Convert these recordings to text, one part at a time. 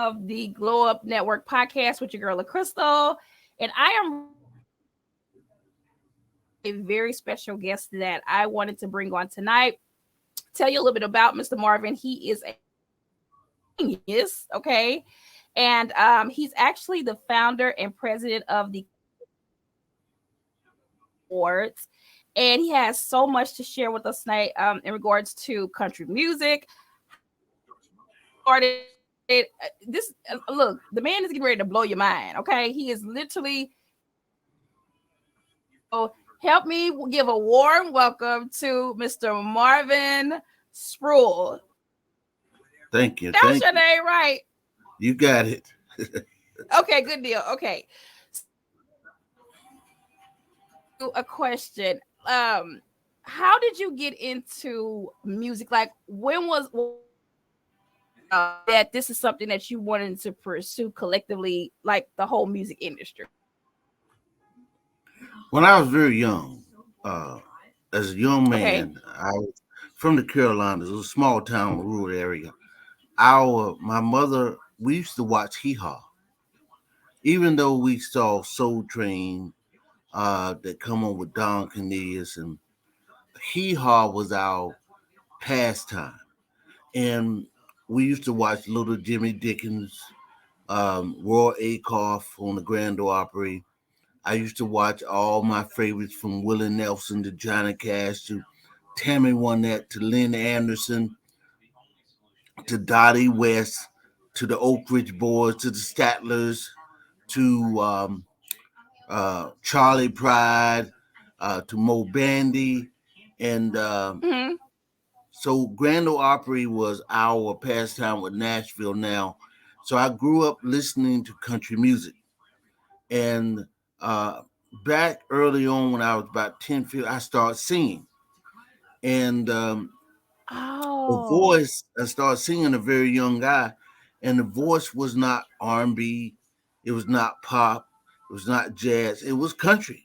of the Glow Up Network podcast with your girl, Crystal. And I am a very special guest that I wanted to bring on tonight. Tell you a little bit about Mr. Marvin. He is a genius, okay? And he's actually the founder and president of the Awards. And he has so much to share with us tonight in regards to country music. Started this look, the man is getting ready to blow your mind, okay? He is literally help me give a warm welcome to Mr. Marvin Spruill. Thank you. That's your name, right? You got it. Okay, good deal. Okay. A question. How did you get into music? Like, when was that this is something that you wanted to pursue collectively, like the whole music industry? When I was very young, as a young Okay. man, I was from the Carolinas. It was a small town, rural area. My mother, we used to watch Hee Haw, even though we saw Soul Train that come on with Don Cornelius, and Hee Haw was our pastime. And we used to watch Little Jimmy Dickens, Roy Acuff on the Grand Ole Opry. I used to watch all my favorites from Willie Nelson to Johnny Cash to Tammy Wynette to Lynn Anderson to Dottie West to the Oak Ridge Boys to the Statlers to Charlie Pride to Mo Bandy. And so Grand Ole Opry was our pastime with Nashville now. So I grew up listening to country music. And back early on when I was about 10, 15, I started singing. And the voice, I started singing a very young guy. And the voice was not R&B. It was not pop. It was not jazz. It was country.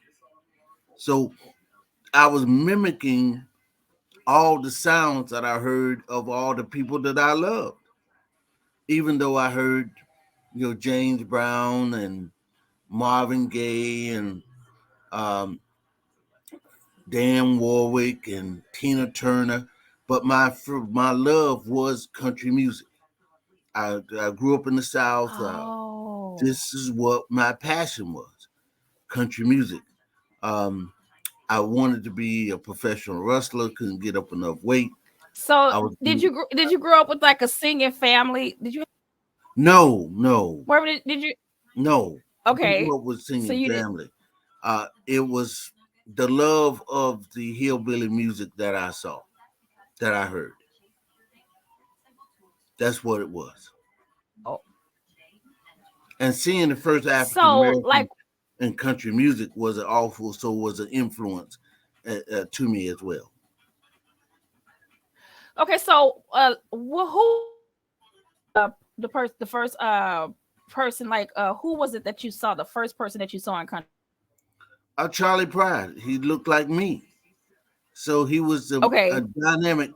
So I was mimicking all the sounds that I heard of all the people that I loved. Even though I heard, James Brown and Marvin Gaye and Dan Warwick and Tina Turner, but my love was country music. I grew up in the South. This is what my passion was: country music. I wanted to be a professional wrestler. Couldn't get up enough weight. So did you grow up with like a singing family? Did you? No. Where did you? No. I Okay. grew up with So singing you did. family. It was the love of the hillbilly music that I saw, that I heard. That's what it was. Oh. And seeing the first African So American in country music was an influence to me as well. okay. So who the first person, like who was it that you saw, the first person that you saw in country? Charlie Pride. He looked like me, so he was a Okay. dynamic.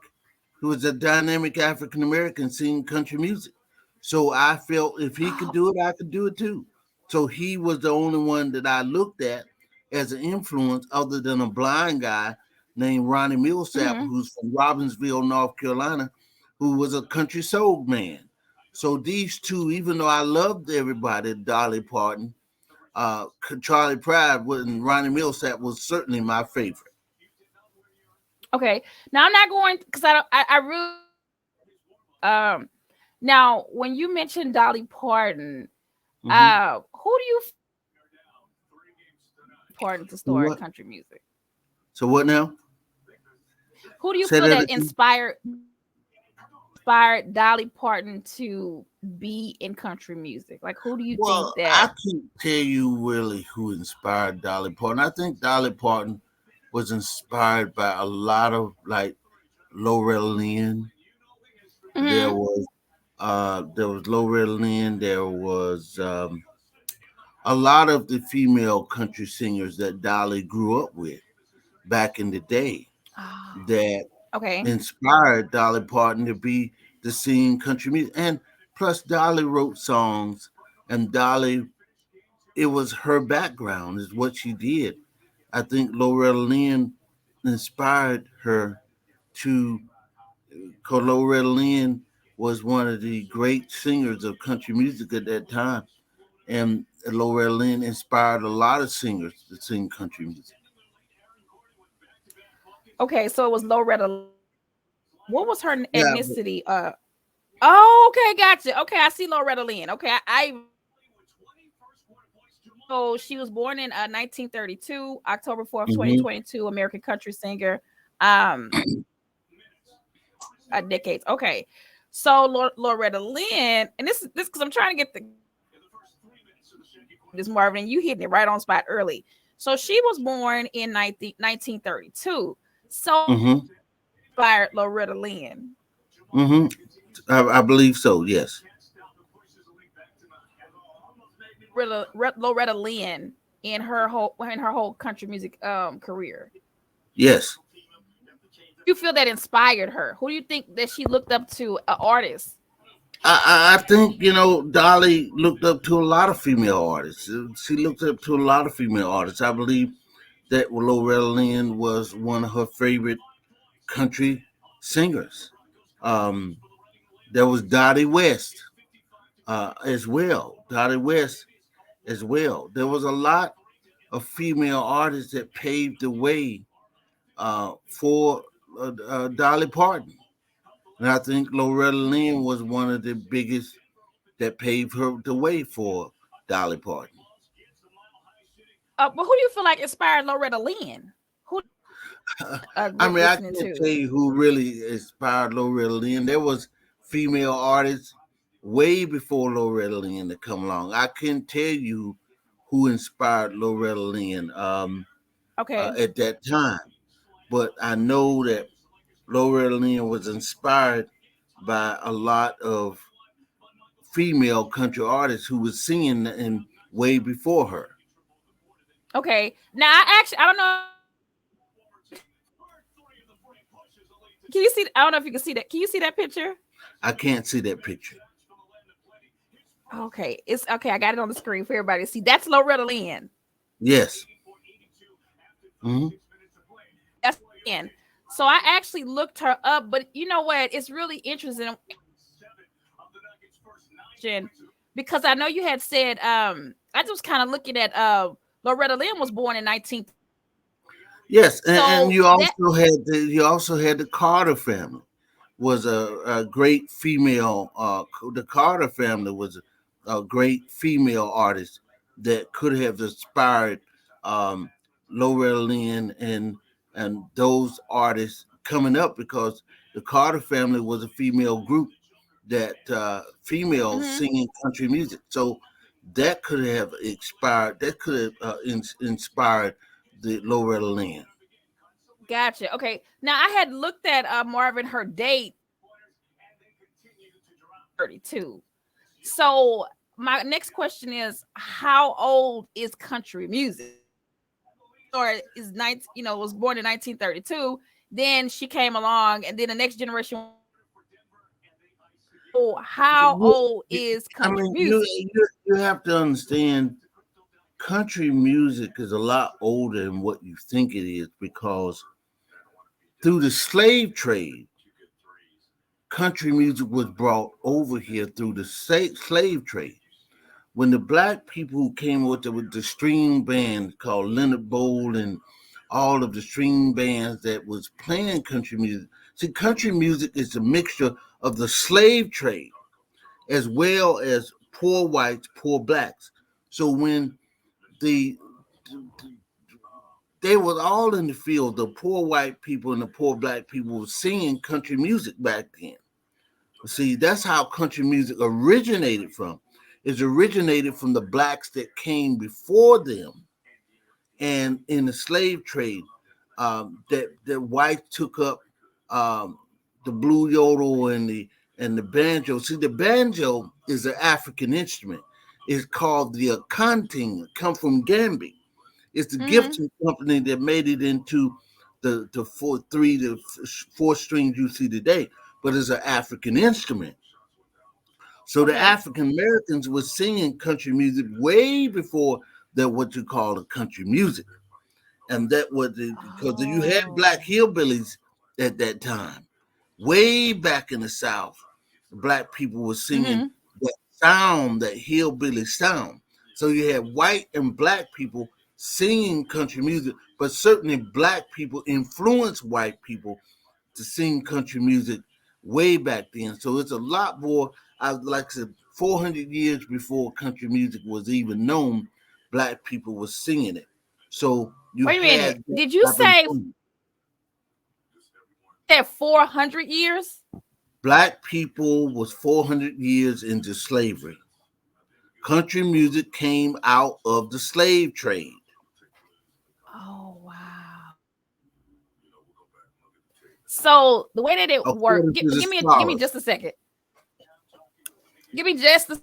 He was a dynamic African American singing country music. So I felt if he could do it, I could do it too. So he was the only one that I looked at as an influence, other than a blind guy named Ronnie Millsap, who's from Robbinsville, North Carolina, who was a country soul man. So these two, even though I loved everybody, Dolly Parton, Charlie Pride and Ronnie Millsap was certainly my favorite. Okay. Now I'm not going because I don't. I really Now when you mentioned Dolly Parton, who do you Parton to start What? country music? So what now? Who do you Say feel that that again. inspired Dolly Parton to be in country music? Like, who do you think Well, I that? can't tell you really who inspired Dolly Parton. I think Dolly Parton was inspired by a lot of like Loretta Lynn. There Mm-hmm. was Loretta Lynn. There was a lot of the female country singers that Dolly grew up with back in the day that Okay. inspired Dolly Parton to be to sing country music. And Plus, Dolly wrote songs, and Dolly, it was her background, is what she did. I think Loretta Lynn inspired her to, because Loretta Lynn was one of the great singers of country music at that time. And Loretta Lynn inspired a lot of singers to sing country music. Okay, so it was Loretta. What was her Yeah, ethnicity? Oh, okay, gotcha. Okay, I see Loretta Lynn. Okay, I so she was born in 1932, October 4th, hmm 2022, American country singer. Um, decades. Okay, so Loretta Lynn, and this because I'm trying to get the this Marvin, and you hitting it right on spot early. So she was born in 1932. So hmm inspired Loretta Lynn. hmm I believe so. Yes. Loretta Lynn in her whole country music career. Yes. You feel that inspired her? Who do you think that she looked up to, an artist? I think, Dolly looked up to a lot of female artists. She looked up to a lot of female artists. I believe that Loretta Lynn was one of her favorite country singers. Um, there was Dottie West as well. Dottie West as well. There was a lot of female artists that paved the way for Dolly Parton. And I think Loretta Lynn was one of the biggest that paved the way for Dolly Parton. But who do you feel like inspired Loretta Lynn? Who I grew up mean, I listening can't tell to? you who really inspired Loretta Lynn. There was female artists way before Loretta Lynn to come along. I couldn't tell you who inspired Loretta Lynn Okay, at that time, but I know that Loretta Lynn was inspired by a lot of female country artists who was singing in way before her. okay. Now I don't know. Can you see? I don't know if you can see that. Can you see that picture? I can't see that picture. Okay, it's okay. I got it on the screen for everybody to see. That's Loretta Lynn. Yes. hmm That's Lynn. So I actually looked her up, but you know what? It's really interesting because I know you had said I just was kind of looking at Loretta Lynn was born in 19. Yes, and So that you also had the Carter family was a great female. The Carter family was a great female artist that could have inspired um, Loretta Lynn and those artists coming up because the Carter family was a female group that females mhm, singing country music. So that could have inspired. That could have inspired the Loretta Lynn. gotcha. Okay. Now I had looked at Marvin her date 32. So my next question is how old is country music? Or is 19, was born in 1932, then she came along and then the next generation. Oh, how You- old you- is I country mean, you, music? you you have to understand country music is a lot older than what you think it is because through the slave trade, country music was brought over here through the slave trade. When the black people who came with the string band called Leonard Bowl and all of the string bands that was playing country music. See, country music is a mixture of the slave trade as well as poor whites, poor blacks. So when the they was all in the field, the poor white people and the poor black people were singing country music back then. See, that's how country music originated from. It originated from the blacks that came before them and in the slave trade that whites took up um, the blue yodel and the banjo. See, the banjo is an African instrument. It's called the akanting, come from Gambia. It's the Hmm. gifting company that made it into the four strings you see today, but it's an African instrument. So the Okay. African Americans were singing country music way before that what you call the country music. And that was because you had black Oh. hillbillies at that time. Way back in the South, black people were singing Mm-hmm. that sound, that hillbilly sound. So you had white and black people singing country music, but certainly black people influenced white people to sing country music way back then. So it's a lot more, I like I said, 400 years before country music was even known, black people were singing it. So you Wait a minute. had that Did you type of say thing. that 400 years? Black people was 400 years into slavery. Country music came out of the slave trade. Oh, wow. So the way that it worked, According to the give me scholars. just a second. Give me just a,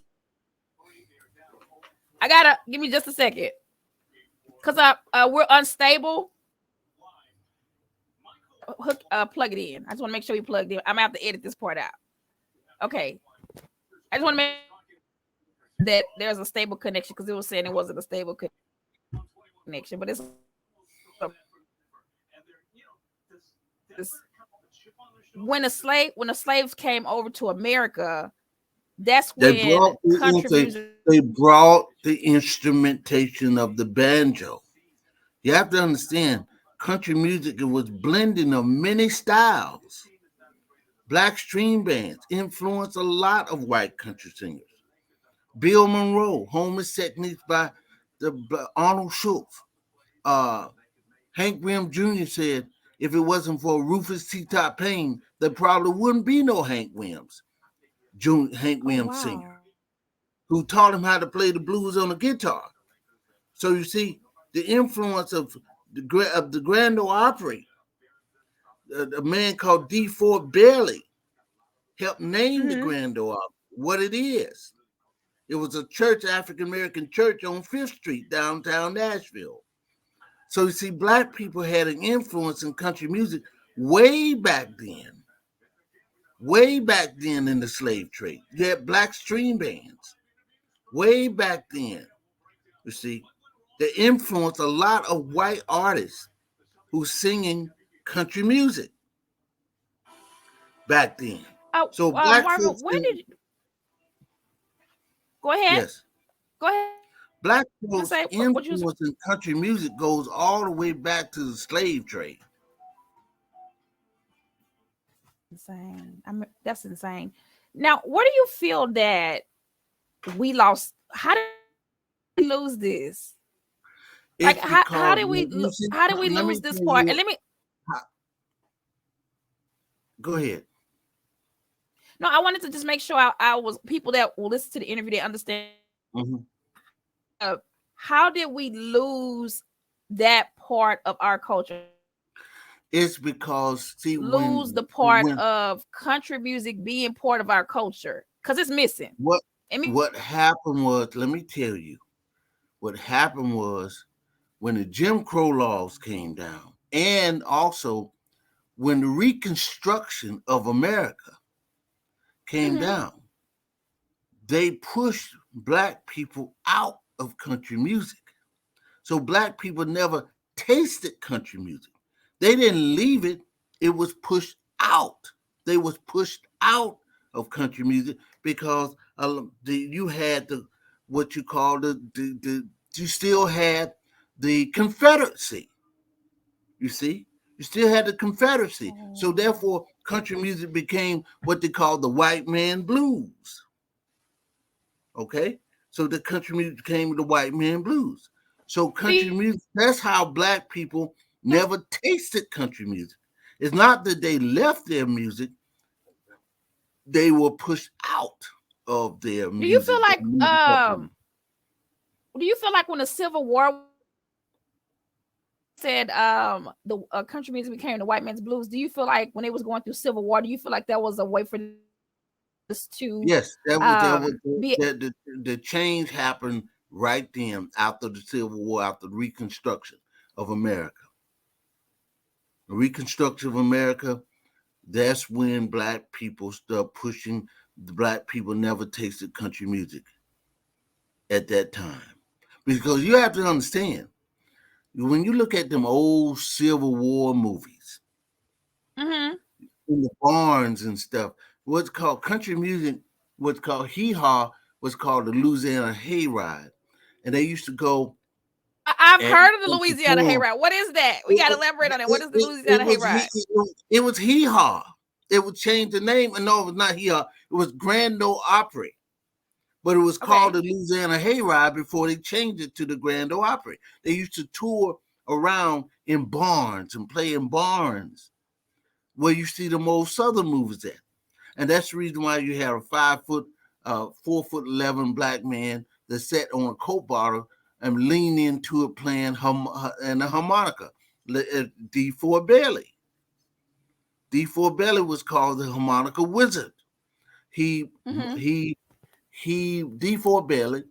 I gotta give me just a second. Cause we're unstable. Hook plug it in. I just want to make sure you plugged in. I'm gonna have to edit this part out. Okay. I just want to make that there's a stable connection because it was saying it wasn't a stable connection, but it's when the slaves came over to America, that's They when brought country the music. they brought the instrumentation of the banjo. You have to understand, country music it was blending of many styles. Black string bands influenced a lot of white country singers. Bill Monroe, Homer's Techniques by Arnold Schultz. Hank Graham Jr. said, if it wasn't for Rufus T. Top Payne, there probably wouldn't be no Hank Williams, Hank Oh Williams singer, wow. who taught him how to play the blues on the guitar. So you see, the influence of the Grand Ole Opry, a man called D. Ford Bailey, helped name the Mm-hmm. Grand Ole Opry what it is. It was a church, African American church on Fifth Street, downtown Nashville. So you see, black people had an influence in country music way back then in the slave trade. You had black string bands way back then. You see, they influenced a lot of white artists who singing country music back then. So black Marvin, folks, when did you go ahead? yes, Go ahead black and folks' say what you was influence in country music goes all the way back to the slave trade. insane. That's insane. Now, where do you feel that we lost? How did we lose this? Like It's because you see, how did we let lose me this tell part? And you. let me Go ahead. no, I wanted to just make sure I was people that will listen to the interview they understand. Mhm. Uh, how did we lose that part of our culture? It's because see Lose the part when of country music being part of our culture because it's missing. what I mean, what happened was, let me tell you, what happened was when the Jim Crow laws came down, and also when the Reconstruction of America came mm-hmm. down, they pushed black people out of country music. So black people never tasted country music. They didn't leave it, it was pushed out. They was pushed out of country music because you had the what you call you still had the Confederacy. You see, you still had the Confederacy. So Oh. therefore, country music became what they call the white man blues. Okay, so the country music became the white man blues. So Do country music, that's how black people never tasted country music. It's not that they left their music, they were pushed out of their do you feel music. Their like music do you feel like when the Civil War said the country music became the white man's blues, do you feel like when they was going through Civil War, do you feel like that was a way for us to Yes, that was be the change happened right then after the Civil War, after the Reconstruction of America. The Reconstruction of America, that's when black people start pushing the black people never tasted country music at that time. Because you have to understand, when you look at them old Civil War movies, Mm-hmm. in the barns and stuff, what's called country music, what's called hee haw, was called the Louisiana Hayride. And they used to go I've at heard of the and Louisiana perform. Hayride. What is that? We It got to was elaborate on it. What it, is the it, it Louisiana was Hayride? it was hee haw. It would change the name, and no, it was not hee haw. It was Grand Ole Opry, but it was called Okay. the Louisiana Hayride before they changed it to the Grand Ole Opry. They used to tour around in barns and play in barns where you see the most southern movies at. And that's the reason why you have a 5 foot, 4'11" black man that sat on a Coke bottle and leaned into it playing and a harmonica. D4 Bailey. D4 Bailey was called the harmonica wizard. He Mm-hmm. he D4 Bailey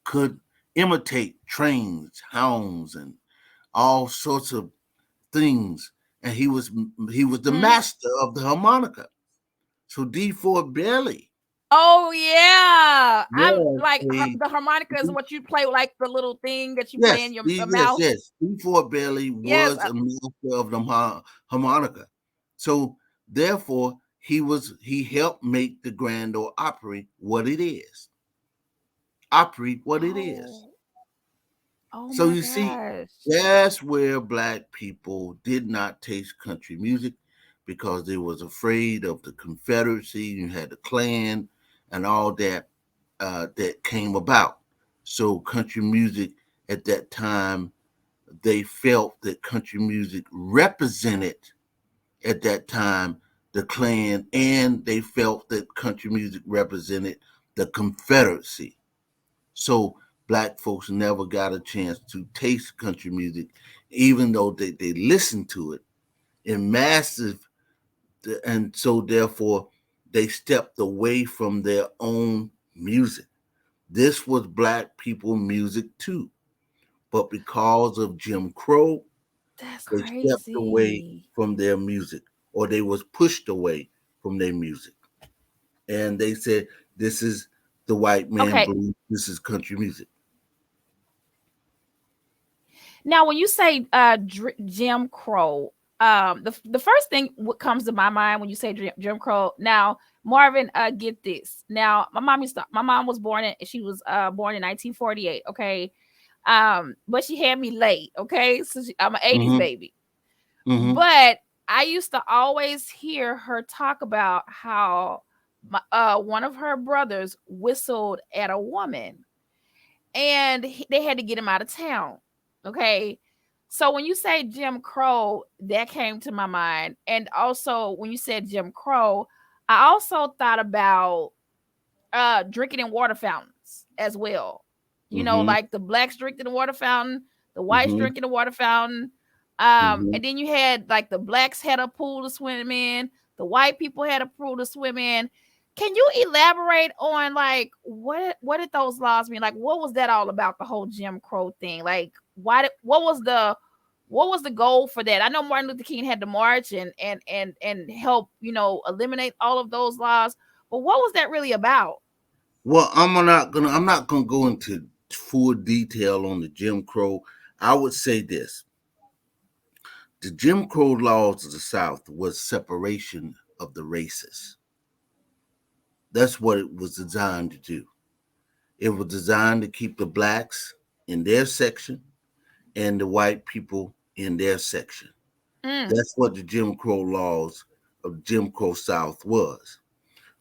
could imitate trains, hounds, and all sorts of things, and he was the Mm-hmm. master of the harmonica. So D4 Bailey Oh yeah, I'm was like a the harmonica is what you play, like the little thing that you play in yes, your yes, mouth. yes. D4 Bailey Yes. was a master of the harmonica. So therefore, he helped make the Grand Ole Opry what it is. Opry what it is. Oh. Oh So my you see, gosh. that's where black people did not taste country music because they was afraid of the Confederacy. You had the Klan and all that that came about. So country music at that time, they felt that country music represented at that time the Klan, and they felt that country music represented the Confederacy. So black folks never got a chance to taste country music, even though they listened to it in massive, and so therefore they stepped away from their own music. This was black people music too, but because of Jim Crow, That's they stepped away crazy. from their music, or they was pushed away from their music, and they said, "This is the white man Okay. blues. This is country music." Now, when you say Jim Crow, the first thing what comes to my mind when you say Jim Crow. Now, Marvin, get this. Now, my mom was born in she was born in 1948. Okay, but she had me late. Okay, so I'm an 80s Mm-hmm. baby. Mm-hmm. But I used to always hear her talk about how one of her brothers whistled at a woman and they had to get him out of town. Okay. So when you say Jim Crow, that came to my mind. And also when you said Jim Crow, I also thought about drinking in water fountains as well. You know, Mm-hmm. like the blacks drinking the water fountain, the whites Mm-hmm. drinking the water fountain. Mm-hmm. And then you had like the blacks had a pool to swim in, the white people had a pool to swim in. Can you elaborate on like what did those laws mean? Like what was that all about, the whole Jim Crow thing? Like what was the goal for that? I know Martin Luther King had to march and help, eliminate all of those laws, but what was that really about? Well, I'm not gonna go into full detail on the Jim Crow. I would say this: the Jim Crow laws of the South was separation of the races. That's what it was designed to do. It was designed to keep the blacks in their section and the white people in their section. Mm, That's what the Jim Crow laws of Jim Crow South was.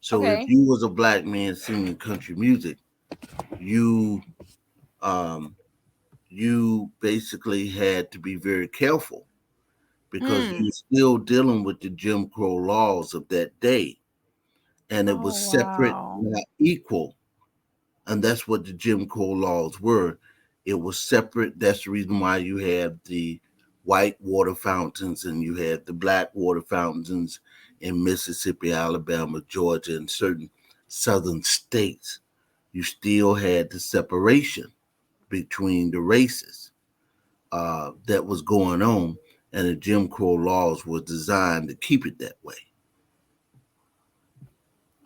So if okay. you was a black man singing country music, you um, you basically had to be very careful because Mm. you're still dealing with the Jim Crow laws of that day, and it Oh was separate, wow. not equal. And that's what the Jim Crow laws were. It was separate. That's the reason why you have the white water fountains and you had the black water fountains in Mississippi, Alabama, Georgia, and certain southern states. You still had the separation between the races that was going on, and the Jim Crow laws were designed to keep it that way.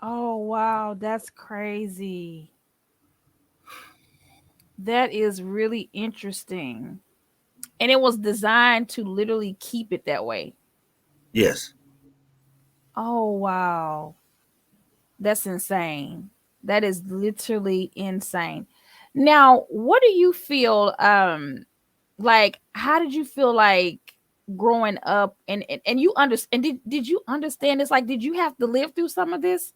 Oh wow, that's crazy. That is really interesting. And it was designed to literally keep it that way. Yes. Oh wow. That's insane. That is literally insane. Now, what do you feel like how did you feel like growing up and you understand did you understand this, like did you have to live through some of this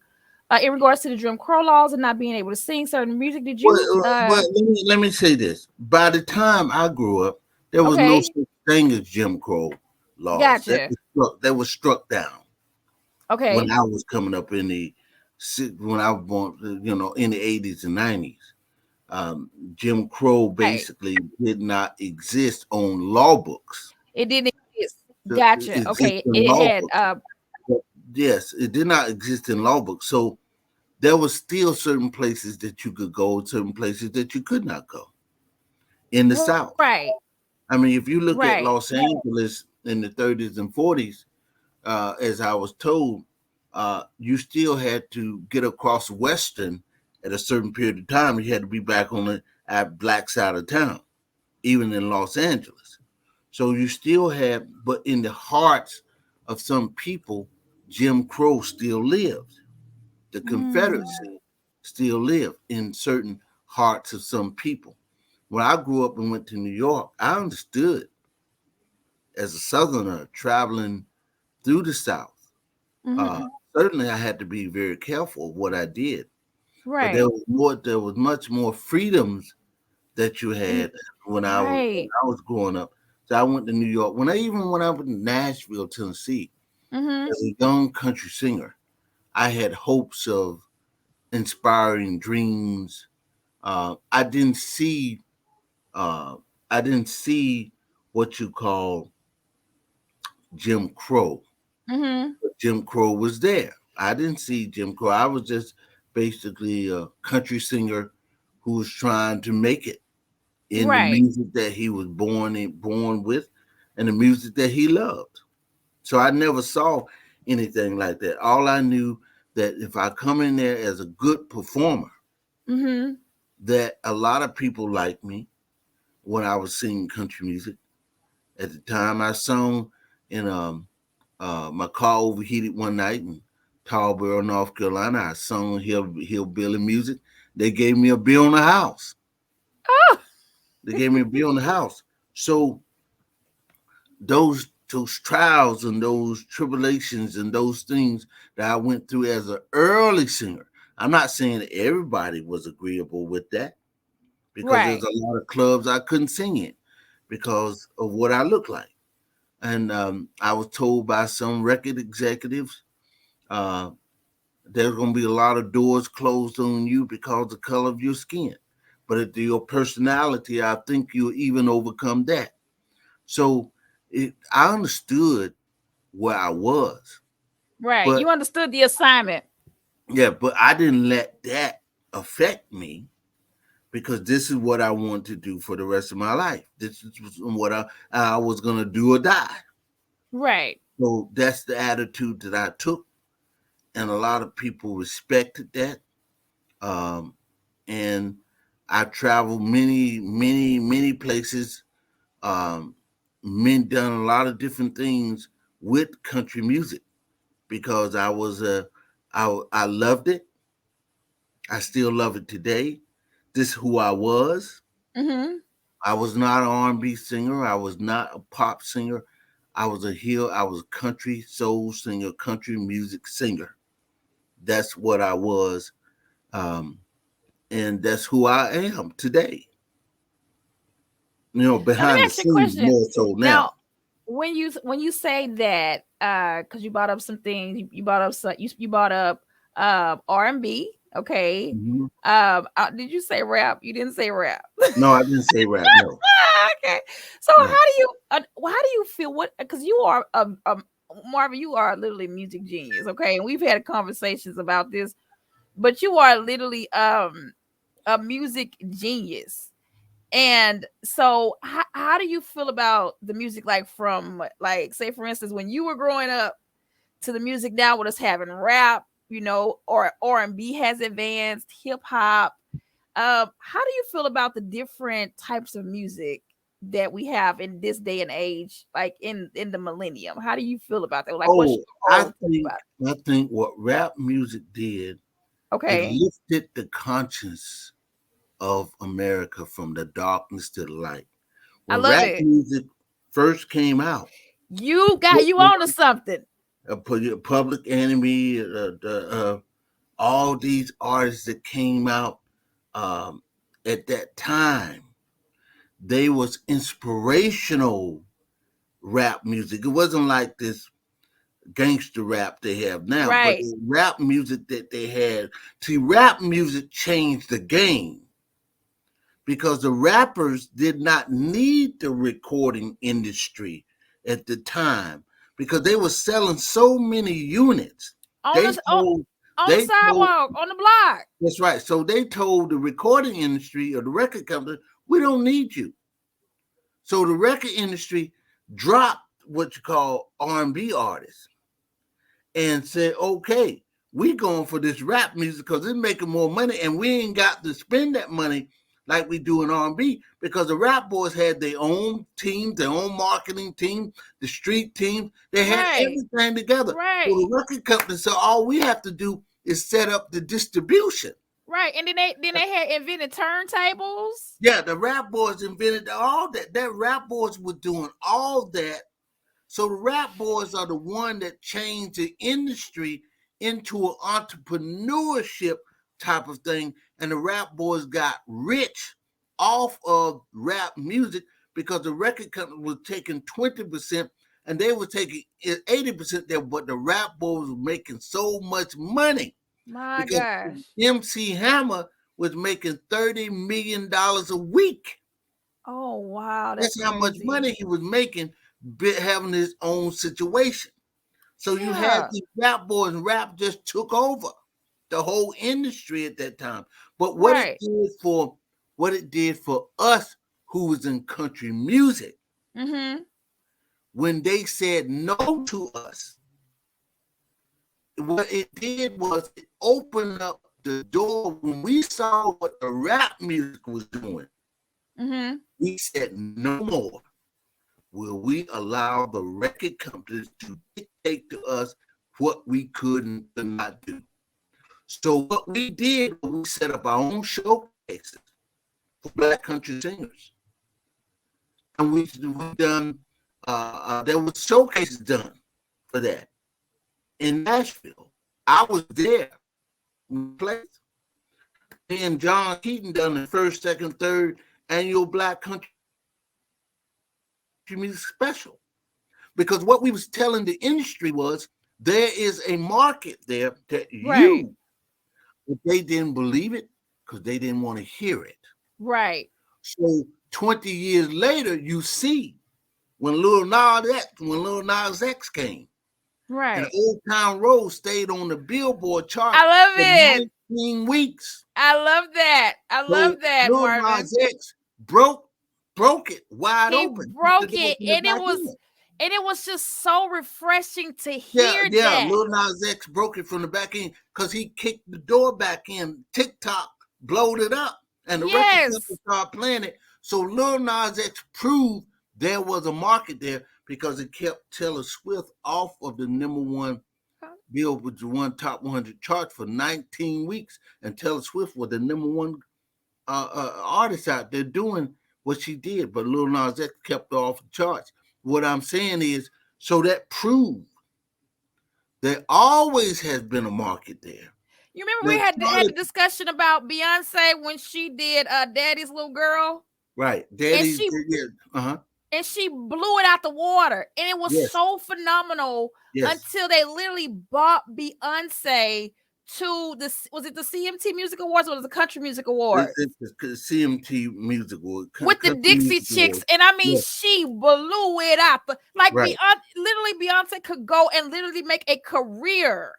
in regards to the Jim Crow laws and not being able to sing certain music? Did Well, you let me say this. By the time I grew up, there was no okay, such thing as Jim Crow laws. gotcha. That was struck down when Okay. I was coming up when I was born, in the 80s and 90s. Jim Crow Right. basically did not exist on law books. It didn't exist. It Gotcha. exists Okay. in It law had books. But yes, it did not exist in law books. So there was still certain places that you could go, certain places that you could not go in the South. right. I mean, if you look Right. at Los Angeles in the 30s and 40s, as I was told, you still had to get across Western at a certain period of time. You had to be back on the black side of town, even in Los Angeles. So you still had, but in the hearts of some people, Jim Crow still lived. The Mm. Confederacy still lived in certain hearts of some people. When I grew up and went to New York, I understood as a Southerner traveling through the South. Uh, Mhm. Certainly, I had to be very careful of what I did, but Right. there was much more freedoms that you And had when right. I was growing up. So I went to New York. When I went to Nashville, Tennessee, Mhm. as a young country singer, I had hopes of inspiring dreams. I didn't see uh, I didn't see what you call Jim Crow. Mhm. Jim Crow was there. I didn't see Jim Crow. I was just basically a country singer who was trying to make it in the Right. music that he was born with and the music that he loved. So I never saw anything like that. All I knew that if I come in there as a good performer, Mhm. that a lot of people liked me when I was singing country music. At the time I sung in my car overheated one night in Tallboro, North Carolina. I sung hillbilly music. They gave me a bill on the house. Oh. They gave me a bill on the house. So those trials and those tribulations and those things that I went through as an early singer. I'm not saying that everybody was agreeable with that because there's Right. a lot of clubs I couldn't sing in because of what I look like. And I was told by some record executives uh, there's going to be a lot of doors closed on you because of the color of your skin. But if your personality, I think you'll even overcome that. So I understood where I was, Right. but You understood the assignment. yeah, but I didn't let that affect me because this is what I want to do for the rest of my life. This is what I was going to do or die. Right. So that's the attitude that I took, and a lot of people respected that. Um, and I traveled many places. Um, done a lot of different things with country music because I loved it. I still love it today. This is who I was. Mhm. I was not an R&B singer. I was not a pop singer. I was a country soul singer, country music singer. That's what I was. Um, and that's who I am today. Now let me Behind the ask you a scenes question. more so now. Now, when you say that, because you brought up some things, you brought up you brought up R&B, okay. Mhm. Did you say rap? You didn't say rap. No, I didn't say rap. No, Okay. So no. how do you feel what because you are Marvin, you are literally a music genius, okay? And we've had conversations about this, but you are literally a music genius. And so how do you feel about the music, like from like say for instance when you were growing up to the music now with us having rap? or R&B has advanced, hip hop. How do you feel about the different types of music that we have in this day and age, like in the millennium? How do you feel about that? Like, what's Oh, your I own take think about I think what rap music did, it? it Okay, lifted the conscience of America from the darkness to the light. I When love rap it. music first came out, You got you on to something, Public Enemy, all these artists that came out um, at that time, they was inspirational rap music. It wasn't like this gangster rap they have now, but right? the rap music that they had. See, rap music changed the game because the rappers did not need the recording industry at the time because they were selling so many units. On They the told on the they told sidewalk, on the block. That's right. So they told the recording industry or the record company, we don't need you. So the record industry dropped what you call R&B artists and said, okay, we going for this rap music because it's making more money and we ain't got to spend that money like we do in R&B because the rap boys had their own team, their own marketing team, the street team. They had Right, everything together. So right, the record company said, all we have to do is set up the distribution. right. And then they had invented turntables. Yeah, the rap boys invented all that. That rap boys were doing all that. So the rap boys are the one that changed the industry into an entrepreneurship type of thing. And the rap boys got rich off of rap music because the record company was taking 20% and they were taking 80% there, but the rap boys were making so much money My because gosh. MC Hammer was making $30 million a week. Oh wow, that's That's how much crazy. money he was making having his own situation. So you had Yeah. these rap boys, and rap just took over the whole industry at that time. But Right. what it did for us who was in country music, Mm-hmm. when they said no to us, what it did was it opened up the door when we saw what the rap music was doing. Mm-hmm. We said no more will we allow the record companies to dictate to us what we could and could not do. So what we did, we set up our own showcases for Black country singers, and we done. There was showcases done for that in Nashville. I was there. We played. Me and John Keaton done the first, second, third annual Black country music special. Because what we was telling the industry was there is a market there that Right. but they didn't believe it because they didn't want to hear it. Right. So 20 years later, you see when Lil Nas X came, and Right. Old Town Road stayed on the Billboard chart I love for it. 19 weeks. I love that. I So love that, Lil Marvin. Nas X broke it wide He open. Kicked the broke door it, from the back end. and it was just so refreshing to Yeah, hear yeah. that. Lil Nas X broke it from the back end because he kicked the door back in. TikTok blowed it up, and the record company Yes. started playing it. So Lil Nas X proved there was a market there because it kept Taylor Swift off of the number one Billboard one top 100 chart for 19 weeks, and Taylor Swift was the number one artist out there doing what she did. But Lil Nas X kept her off the charts. What I'm saying is, so that proved there always has been a market there. You remember we That had started the discussion about Beyonce when she did Daddy's Little Girl, right. and Daddy, yeah, uh-huh. she blew it out the water, and it was Yes, so phenomenal yes. until they literally bought Beyonce to was it the CMT Music Awards or was it the Country Music Awards It's the CMT Music Award, with the Country Dixie Music Chicks, Award. and I mean Yes, she blew it out. Like right. literally Beyonce could go and literally make a career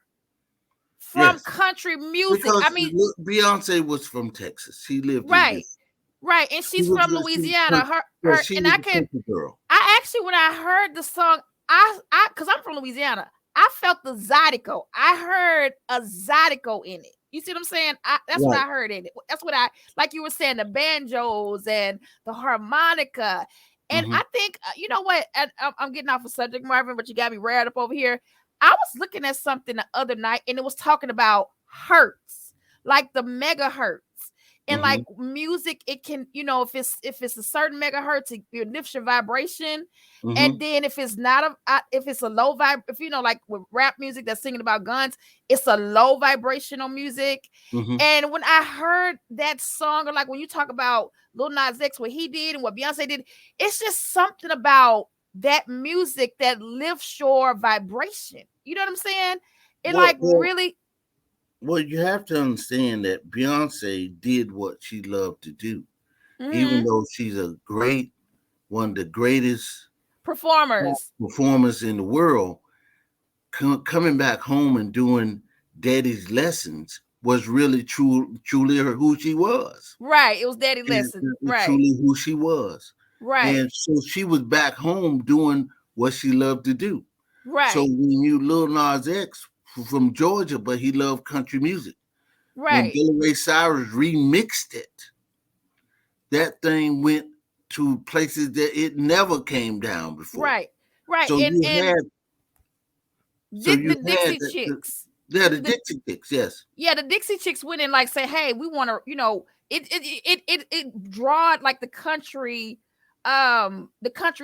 from Yes. country music. I Because mean, Beyonce was from Texas. She lived in right, Houston. right, and She she's was, from she was, Louisiana. yeah, Her, she and was a country girl. I actually when I heard the song, I because I'm from Louisiana, I felt the zydeco. I heard a zydeco in it. You see what I'm saying? That's what Right. I heard in it. That's what I, like you were saying, the banjos and the harmonica. And Mm-hmm. I think, you know what? And I'm getting off a subject, Marvin, but you got me right up over here. I was looking at something the other night and it was talking about hertz, like the megahertz. And Mm-hmm. like music, it can, if it's a certain megahertz, it lifts your vibration. And Mm-hmm. then if it's not if it's a low vibe, if like with rap music that's singing about guns, it's a low vibrational music. Mm-hmm. And when I heard that song, or like when you talk about Lil Nas X, what he did and what Beyonce did, it's just something about that music that lifts your vibration. You know what I'm saying? It Well, like well, really. well, you have to understand that Beyonce did what she loved to do, even Mhm. though she's one of the greatest Performers. performers in the world. Coming back home and doing Daddy's lessons was really truly who she was, Right. It was daddy and lesson. Right. truly who she was. Right. And so she was back home doing what she loved to do. So Right. when you Lil Nas X from Georgia, but he loved country music. When Right. Billy Ray Cyrus remixed it, that thing went to places that it never came down before. Right. Right. So you And had, so the you had Dixie Chicks. yeah, the The Dixie Chicks, yes. Yeah, the Dixie Chicks went in like say, hey, we want to, it drawed like the country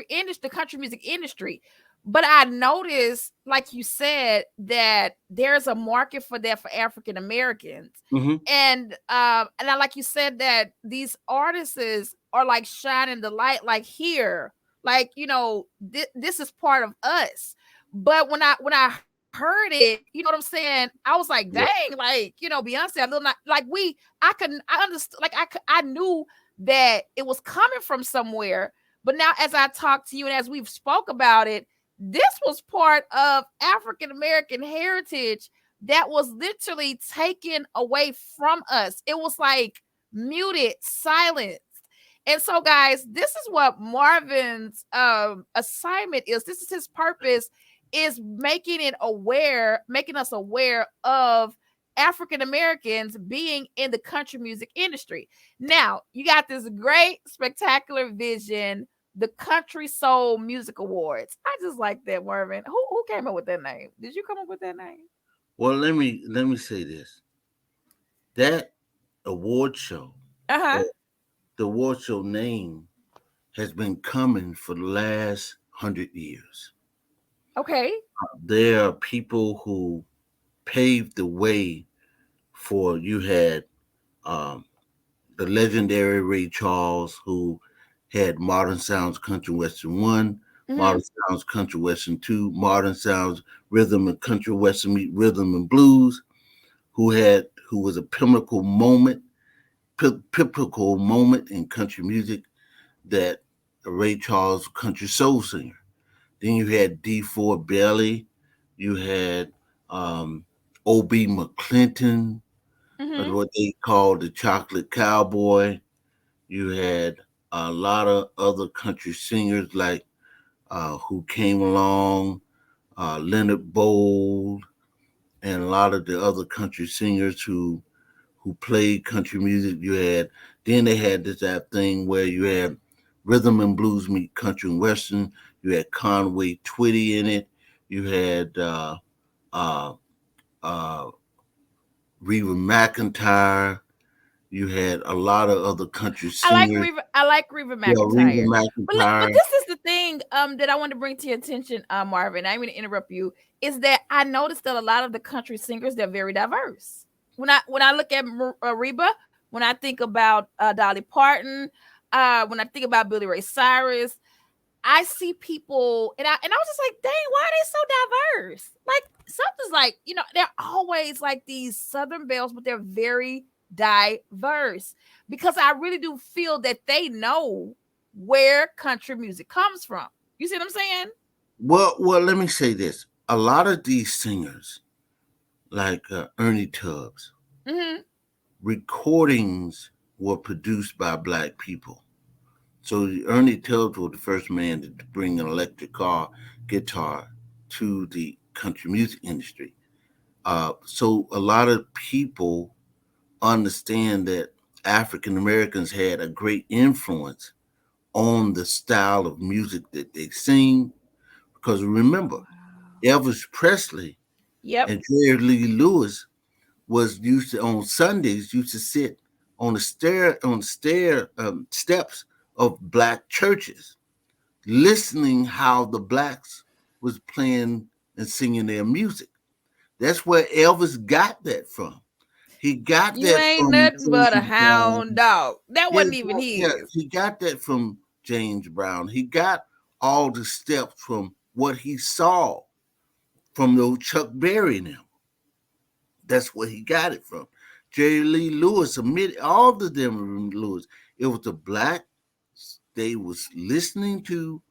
industry, the country music industry. But I noticed, like you said, that there's a market for that for African Americans. Mm-hmm. And I, like you said, that these artists are like shining the light, like here, like this is part of us. But when I heard it, you know what I'm saying, I was like, dang, Yeah. like Beyonce, a little not like I understood, like I knew that it was coming from somewhere. But now, as I talk to you and as we've spoke about it, this was part of African American heritage that was literally taken away from us. It was like muted, silenced. And so, guys, this is what Marvin's assignment is. This is his purpose, is making us aware of African Americans being in the country music industry. Now, you got this great, spectacular vision, the Country Soul Music Awards. I just like that, Marvin. Who came up with that name? Did you come up with that name? Well, let me say this. That award show, Uh huh. or the award show name, has been coming for the last 100 years. Okay. There are people who paved the way for you had um, the legendary Ray Charles, who had Modern Sounds Country Western 1, Mm-hmm. Modern Sounds Country Western 2, Modern Sounds Rhythm and Country Western meet Rhythm and Blues, who was a pivotal moment in country music, that Ray Charles country soul singer. Then you had D4 Belly, you had um, O.B. McClinton, or Mm-hmm. what they called the Chocolate Cowboy. You had a lot of other country singers like who came along, Leonard Bold, and a lot of the other country singers who played country music. Then they had that thing where you had rhythm and blues meet country and western. You had Conway Twitty in it. You had uh, uh, Reba McEntire. You had a lot of other country singers. I like Reba Yeah, Reba McEntire. But McEntire. this is the thing that I want to bring to your attention, Marvin. I didn't mean to interrupt you. Is that I noticed that a lot of the country singers, they're very diverse. When I look at Reba, when I think about Dolly Parton, when I think about Billy Ray Cyrus, I see people, and I was just like, dang, why are they so diverse? Like something's like, they're always like these Southern belles, but they're very diverse, because I really do feel that they know where country music comes from. You see what I'm saying? Well, let me say this. A lot of these singers, like Ernie Tubbs, Mm-hmm. recordings were produced by black people. So Ernie Tubbs was the first man to bring an electric guitar to the country music industry. So a lot of people understand that African Americans had a great influence on the style of music that they sing. Because remember, Wow. Elvis Presley Yep. and Jerry Lee Lewis was used to on Sundays used to sit on the steps of black churches, listening how the blacks was playing and singing their music. That's where Elvis got that from. He got You that ain't from nothing but a James hound Brown. dog. That Yeah, wasn't even yeah, his. he got that from James Brown. He got all the steps from what he saw from those Chuck Berry and them. That's where he got it from. Jerry Lee Lewis admitted all of them Lewis. It was the black they was listening to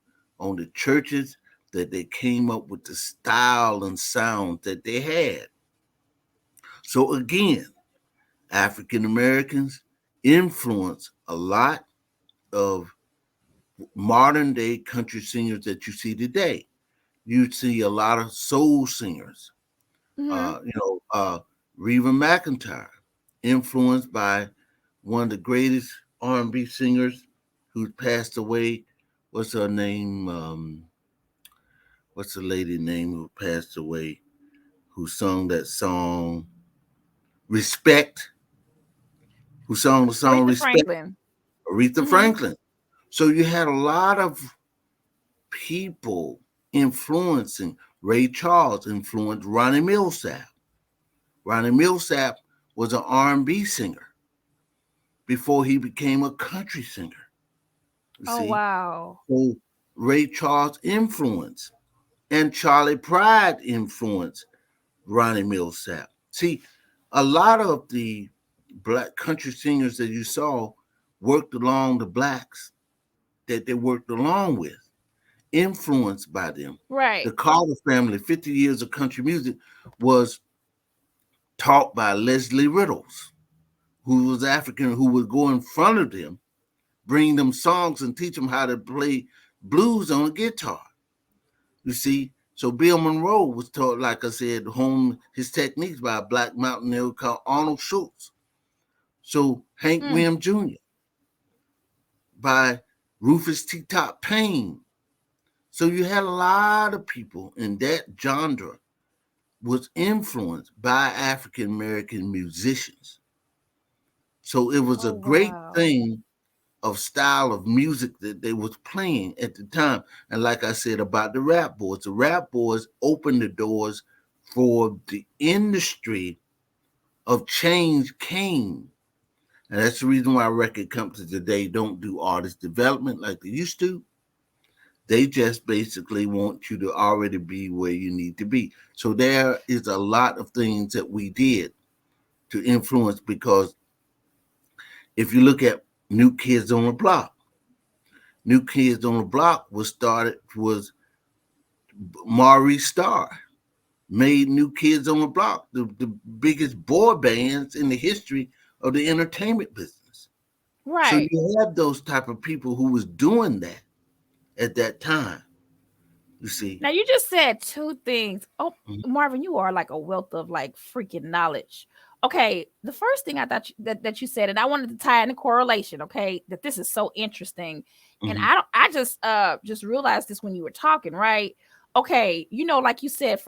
on the churches that they came up with the style and sound that they had. So again, African Americans influence a lot of modern day country singers that you see today. You see a lot of soul singers, Hmm. you know, Reba McEntire, influenced by one of the greatest R&B singers who passed away. What's her name? What's the lady name who passed away? Who sung that song "Respect"? Who sung the song Aretha "Respect"? Franklin. Aretha Hmm. Franklin. So you had a lot of people influencing. Ray Charles influenced Ronnie Millsap. Ronnie Millsap was an R&B singer before he became a country singer. You Oh see, wow. so Ray Charles influence and Charlie Pride influenced Ronnie Millsap. See, a lot of the black country singers that you saw worked along the blacks that they worked along with, influenced by them. Right. The Carter family, 50 years of country music, was taught by Leslie Riddles, who was African, who would go in front of them, bring them songs and teach them how to play blues on a guitar. You see, so Bill Monroe was taught, like I said, home his techniques by a black mountaineer called Arnold Schultz. So Hank Mm. Williams Jr. by Rufus T. Top Payne. So you had a lot of people in that genre was influenced by African American musicians. So it was Oh a great wow. thing of style of music that they was playing at the time. And like I said about the rap boys opened the doors for the industry of change came. And that's the reason why record companies today don't do artist development like they used to. They just basically want you to already be where you need to be. So there is a lot of things that we did to influence because if you look at New Kids on the Block, New Kids on the Block was Maurice Starr made New Kids on the Block the biggest boy bands in the history of the entertainment business. So Right. you have those type of people who was doing that at that time. You see, Now you just said two things. Oh, Mhm. Marvin, you are like a wealth of like freaking knowledge. Okay, the first thing I thought that you said, and I wanted to tie in a correlation. Okay, that this is so interesting, and Mhm. I just realized this when you were talking, right? Okay, like you said,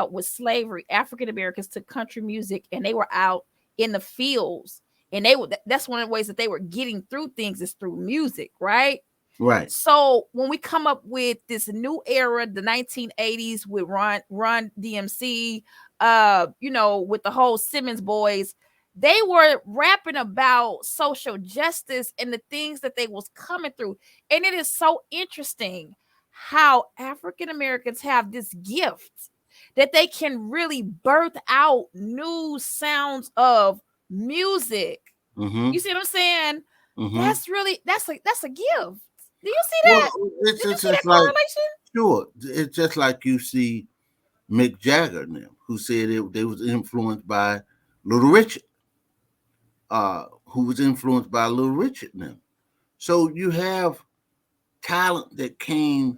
with slavery, African Americans took country music and they were out in the fields, and that's one of the ways that they were getting through things is through music, right? Right. So when we come up with this new era, the 1980s with Run DMC, with the whole Simmons boys, they were rapping about social justice and the things that they was coming through. And it is so interesting how African Americans have this gift that they can really birth out new sounds of music. You Mhm. see what I'm saying? Mhm. That's a gift. Do you see Well, that? it's Did you just see that it's like correlation? sure, it's just like you see Mick Jagger now, who said they was influenced by Little Richard, who was influenced by Little Richard now. So you have talent that came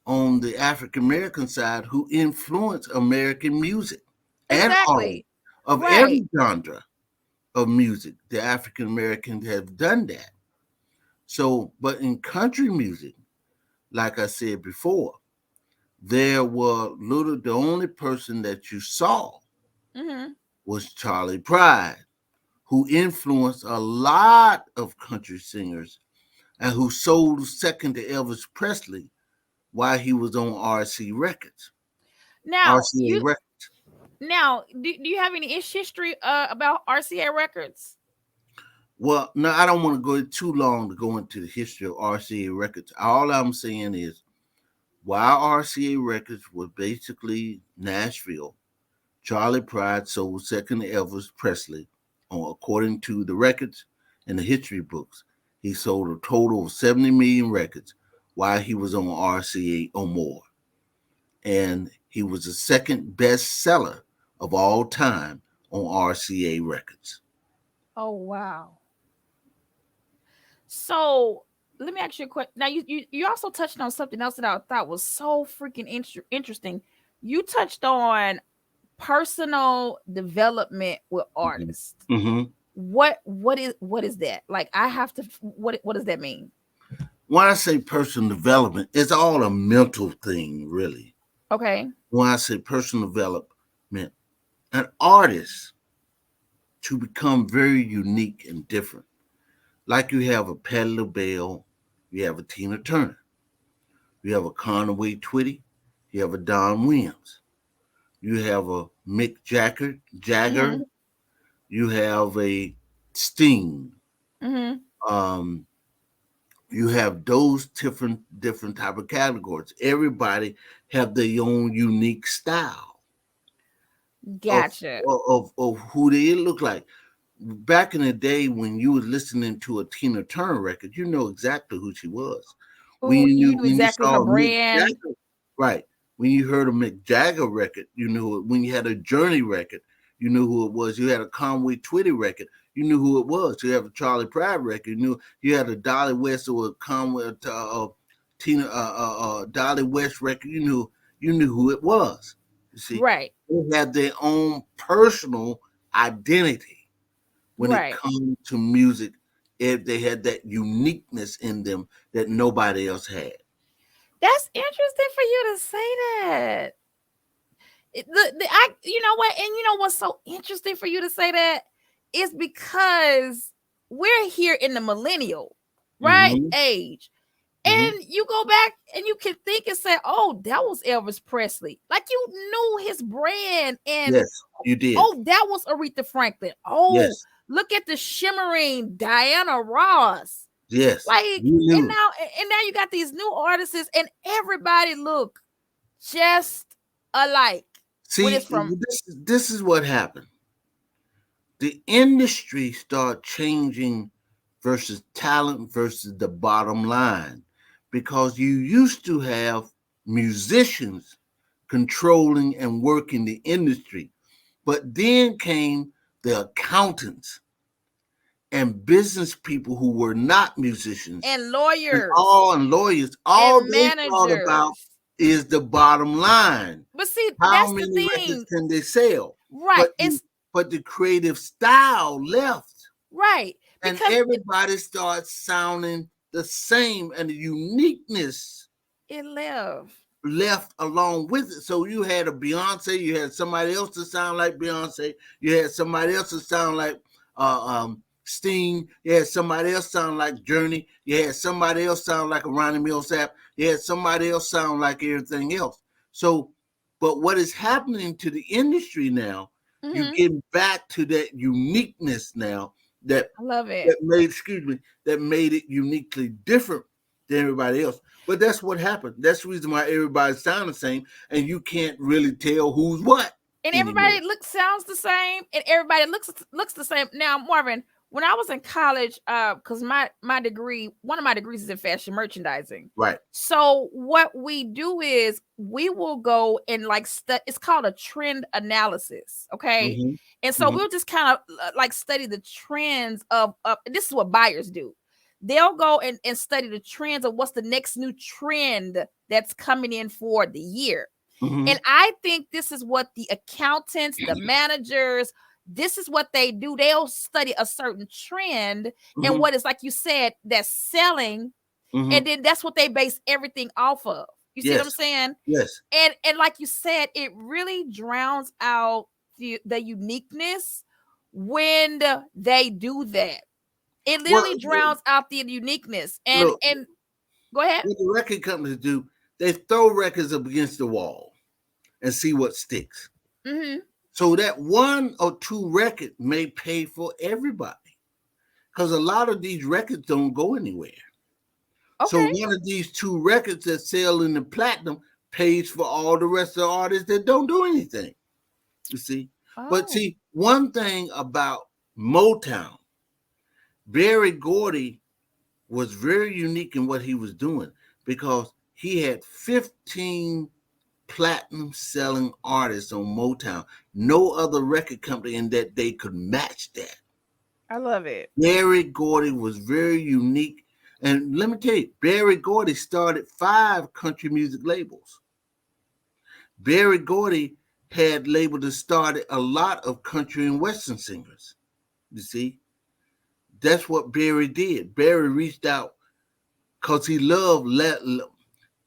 on the African American side who influenced American music and art Exactly. of Right. every genre of music. The African Americans have done that. So, but in country music, like I said before, there were little, the only person that you saw Mm-hmm. was Charlie Pride, who influenced a lot of country singers and who sold second to Elvis Presley while he was on Now RCA you Records. do you have any history about RCA Records? Well, no, I don't want to go too long to go into the history of RCA Records. All I'm saying is, while RCA Records was basically Nashville, Charlie Pride sold second to Elvis Presley, according to the records and the history books. He sold a total of 70 million records while he was on RCA or more. And he was the second best seller of all time on RCA Records. Oh wow. So let me ask you a question. Now you also touched on something else that I thought was so freaking interesting. You touched on personal development with artists. Mm-hmm. What is that? Like I have to what does that mean? When I say personal development, it's all a mental thing, really. Okay. When I say personal development, an artist to become very unique and different. Like you have a Patti LaBelle, you have a Tina Turner, you have a Conway Twitty, you have a Don Williams, you have a Mick Jagger, Mhm. you have a Sting. Mhm. Um, you have those different type of categories. Everybody have their own unique style of Gotcha. of who they look like. Back in the day when you were listening to a Tina Turner record, you know exactly who she was. Oh, you knew When you exactly her saw Mick brand. Jagger, right? When you heard a Mick Jagger record, you knew it. When you had a Journey record, you knew who it was. You had a Conway Twitty record, you knew who it was. You have a Charlie Pride record, you knew. You had a Dolly West or a Conway Tina Dolly West record, you knew who it was. You see, Right. they had their own personal identity when it Right. comes to music. If they had that uniqueness in them that nobody else had. That's interesting for you to say that. You know what, and you know what's so interesting for you to say that is because we're here in the millennial, right, Mm-hmm. age, Mm-hmm. and you go back and you can think and say, "Oh, that was Elvis Presley." Like you knew his brand, and Yes, you did. oh, that was Aretha Franklin. Oh, Yes, look at the shimmering Diana Ross. yes, Like, you knew. and now you got these new artists, and everybody look just alike when it's See, from this is what happened. The industry started changing versus talent versus the bottom line because you used to have musicians controlling and working the industry, but then came the accountants and business people who were not musicians and lawyers and lawyers. All and they thought about managers. is the bottom line. But see, How that's the many records thing, can they sell? right? But the creative style left, Right and because everybody starts sounding the same, and the uniqueness it live. left along with it. So you had a Beyonce, you had somebody else to sound like Beyonce, you had somebody else to sound like Sting, you had somebody else sound like Journey, you had somebody else sound like a Ronnie Millsap, you had somebody else sound like everything else. So, but what is happening to the industry now? You Hmm. getting back to that uniqueness now that I love it. that made it uniquely different than everybody else. But that's what happened. That's the reason why everybody sounds the same, and you can't really tell who's what And anymore. everybody looks sounds the same, and everybody looks the same. Now, Marvin, when I was in college, because my degree, one of my degrees is in fashion merchandising. Right. So what we do is we will go and like it's called a trend analysis, okay? And so Mm-hmm. we'll just kind of like study the trends of this is what buyers do. they'll go and study the trends of what's the next new trend that's coming in for the year. Mm-hmm. And I think this is what the accountants, the managers, this is what they do. They'll study a certain trend and Mm-hmm. what is, like you said, that's selling. Mm-hmm. And then that's what they base everything off of. You see what I'm Yes. saying? Yes. And like you said, it really drowns out the uniqueness when they do that. It Well, literally drowns out the uniqueness. And look, go ahead. what the record companies do, they throw records up against the wall and see what sticks. Mm-hmm. So that one or two records may pay for everybody, because a lot of these records don't go anywhere. So Okay. one of these two records that sell in the platinum pays for all the rest of the artists that don't do anything. You see? But Oh, see, one thing about Motown, Berry Gordy was very unique in what he was doing, because he had 15 platinum selling artists on Motown. No other record company in that day could match that. I love it. Berry Gordy was very unique. And let me tell you, Berry Gordy started 5 country music labels. Berry Gordy had labeled and started a lot of country and western singers. You see, that's what Berry did. Berry reached out because he loved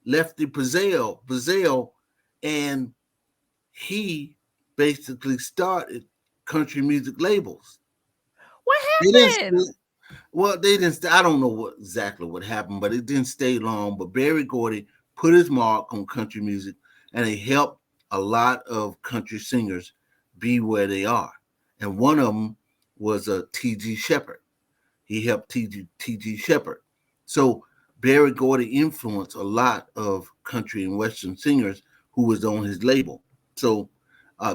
Lefty Brazil, and he basically started country music labels. What They didn't. happened? Well, they didn't. I don't know exactly what happened, but it didn't stay long. But Berry Gordy put his mark on country music, and he helped a lot of country singers be where they are. And one of them was a T.G. Shepherd. He helped T.G. Shepherd. So Berry Gordy influenced a lot of country and western singers who was on his label. So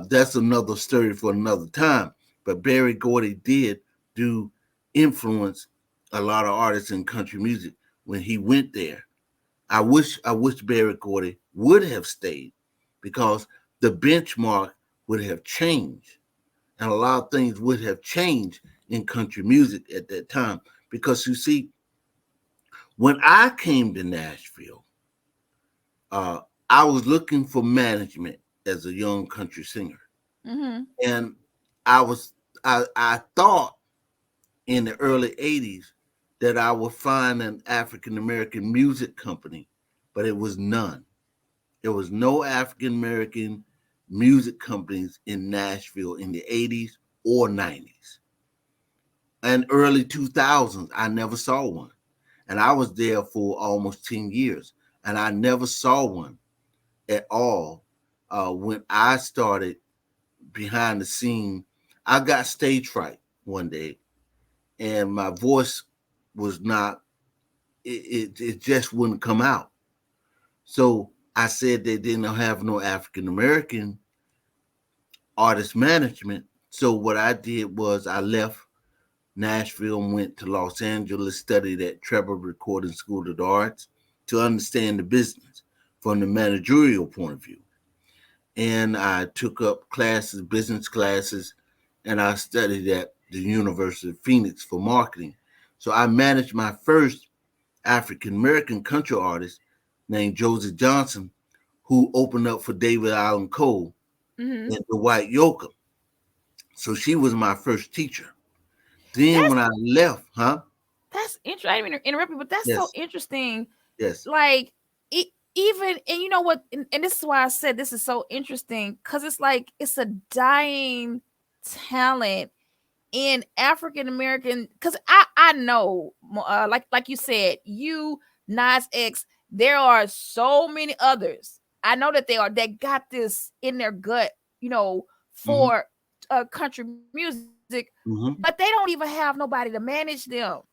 that's another story for another time. But Berry Gordy did do influence a lot of artists in country music when he went there. I wish Berry Gordy would have stayed, because the benchmark would have changed, and a lot of things would have changed in country music at that time. Because you see, when I came to Nashville, uh, I was looking for management as a young country singer, Mm-hmm. and I thought in the early '80s that I would find an African American music company, but it was none. There was no African American music companies in Nashville in the '80s or '90s. And early 2000s, I never saw one. And I was there for almost 10 years, and I never saw one at all. When I started behind the scene, I got stage fright one day, and my voice was not, it just wouldn't come out. So I said they didn't have no African American artist management. So what I did was I left Nashville and went to Los Angeles, studied at Trevor Recording School of the Arts to understand the business from the managerial point of view. And I took up classes, business classes, and I studied at the University of Phoenix for marketing. So I managed my first African American country artist named Josie Johnson, who opened up for David Allen Cole Mm-hmm. and the White Yoker. So she was my first teacher. Then That's when I left, that's interesting. I didn't mean to interrupt you, but that's so Yes, interesting. yes. Like even, and you know what, and this is why I said this is so interesting, because it's like it's a dying talent in African American. Because I know, like you said, you, Nas X, there are so many others. I know that they are, that got this in their gut, you know, Mm-hmm, for country music, but they mm-hmm. don't even have nobody to manage them. They